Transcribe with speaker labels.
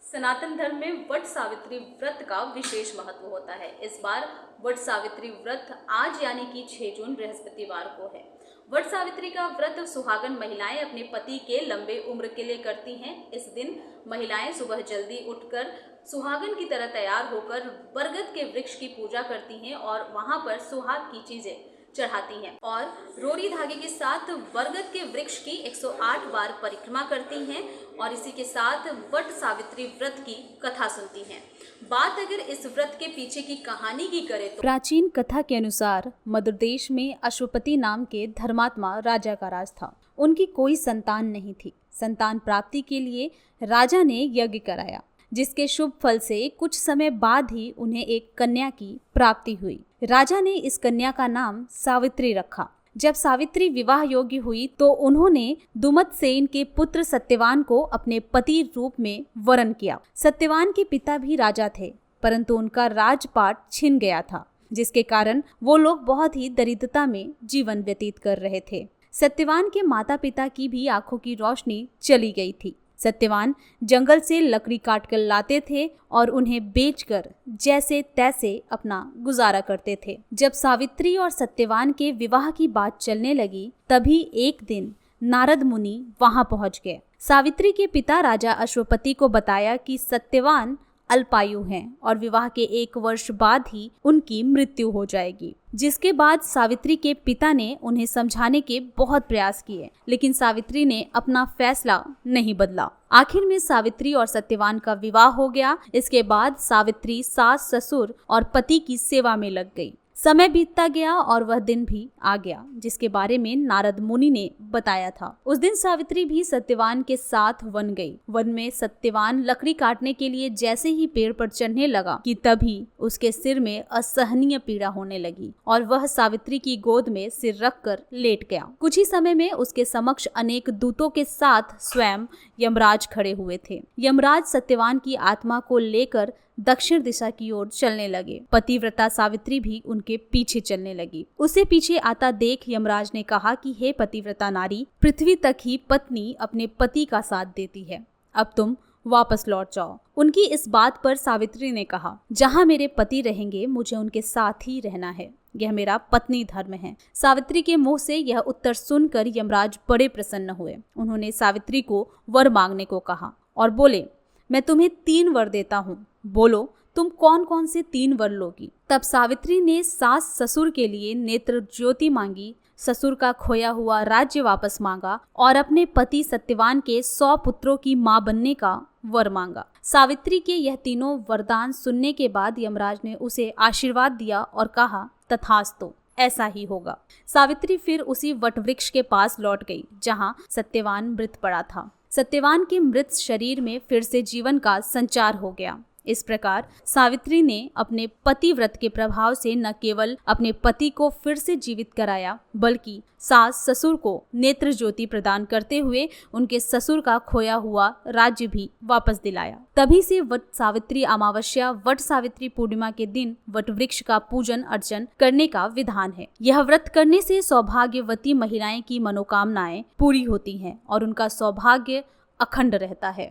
Speaker 1: सनातन धर्म में वट सावित्री व्रत का विशेष महत्व होता है। इस बार वट सावित्री व्रत आज यानी कि 6 जून बृहस्पतिवार को है। वट सावित्री का व्रत सुहागन महिलाएं अपने पति के लंबे उम्र के लिए करती हैं। इस दिन महिलाएं सुबह जल्दी उठकर सुहागन की तरह तैयार होकर बरगद के वृक्ष की पूजा करती हैं और वहां पर सुहाग की चीजें चढ़ाती हैं और रोरी धागे के साथ बरगद के वृक्ष की 108 बार परिक्रमा करती हैं और इसी के साथ वट सावित्री व्रत की कथा सुनती हैं। बात अगर इस व्रत के पीछे की कहानी की करें तो
Speaker 2: प्राचीन कथा के अनुसार मध्य देश में अश्वपति नाम के धर्मात्मा राजा का राज था। उनकी कोई संतान नहीं थी। संतान प्राप्ति के लिए राजा ने यज्ञ कराया, जिसके शुभ फल से कुछ समय बाद ही उन्हें एक कन्या की प्राप्ति हुई। राजा ने इस कन्या का नाम सावित्री रखा। जब सावित्री विवाह योग्य हुई तो उन्होंने दुमतसेन के पुत्र सत्यवान को अपने पति रूप में वरण किया। सत्यवान के पिता भी राजा थे, परंतु उनका राजपाट छिन गया था, जिसके कारण वो लोग बहुत ही दरिद्रता में जीवन व्यतीत कर रहे थे। सत्यवान के माता पिता की भी आंखों की रोशनी चली गई थी। सत्यवान जंगल से लकड़ी काटकर लाते थे और उन्हें बेचकर जैसे तैसे अपना गुजारा करते थे। जब सावित्री और सत्यवान के विवाह की बात चलने लगी, तभी एक दिन नारद मुनि वहां पहुंच गए। सावित्री के पिता राजा अश्वपति को बताया कि सत्यवान अल्पायु हैं और विवाह के 1 वर्ष बाद ही उनकी मृत्यु हो जाएगी। जिसके बाद सावित्री के पिता ने उन्हें समझाने के बहुत प्रयास किए, लेकिन सावित्री ने अपना फैसला नहीं बदला। आखिर में सावित्री और सत्यवान का विवाह हो गया। इसके बाद सावित्री सास, ससुर और पति की सेवा में लग गई। समय बीतता गया और वह दिन भी आ गया जिसके बारे में नारद मुनि ने बताया था। उस दिन सावित्री भी सत्यवान के साथ वन गई। वन में सत्यवान लकड़ी काटने के लिए जैसे ही पेड़ पर चढ़ने लगा कि तभी उसके सिर में असहनीय पीड़ा होने लगी और वह सावित्री की गोद में सिर रखकर लेट गया। कुछ ही समय में उसके समक्ष अनेक दूतों के साथ स्वयं यमराज खड़े हुए थे। यमराज सत्यवान की आत्मा को लेकर दक्षिण दिशा की ओर चलने लगे। पतिव्रता सावित्री भी उनके पीछे चलने लगी। उसे पीछे आता देख यमराज ने कहा कि हे पतिव्रता नारी, पृथ्वी तक ही पत्नी अपने पति का साथ देती है, अब तुम वापस लौट जाओ। उनकी इस बात पर सावित्री ने कहा, जहाँ मेरे पति रहेंगे मुझे उनके साथ ही रहना है, यह मेरा पत्नी धर्म है। सावित्री के मुंह से यह उत्तर सुनकर यमराज बड़े प्रसन्न हुए। उन्होंने सावित्री को वर मांगने को कहा और बोले, मैं तुम्हें 3 वर देता हूँ, बोलो तुम कौन कौन से 3 वर लोगी। तब सावित्री ने सास ससुर के लिए नेत्र ज्योति मांगी, ससुर का खोया हुआ राज्य वापस मांगा और अपने पति सत्यवान के 100 पुत्रों की मां बनने का वर मांगा। सावित्री के यह तीनों वरदान सुनने के बाद यमराज ने उसे आशीर्वाद दिया और कहा, तथास्तु, ऐसा ही होगा। सावित्री फिर उसी वटवृक्ष के पास लौट गई जहाँ सत्यवान मृत पड़ा था। सत्यवान के मृत शरीर में फिर से जीवन का संचार हो गया। इस प्रकार सावित्री ने अपने पति व्रत के प्रभाव से न केवल अपने पति को फिर से जीवित कराया, बल्कि सास ससुर को नेत्र ज्योति प्रदान करते हुए उनके ससुर का खोया हुआ राज्य भी वापस दिलाया। तभी से वट सावित्री अमावस्या, वट सावित्री पूर्णिमा के दिन वट वृक्ष का पूजन अर्चन करने का विधान है। यह व्रत करने से सौभाग्यवती महिलाएं की मनोकामनाएं पूरी होती हैं और उनका सौभाग्य अखंड रहता है।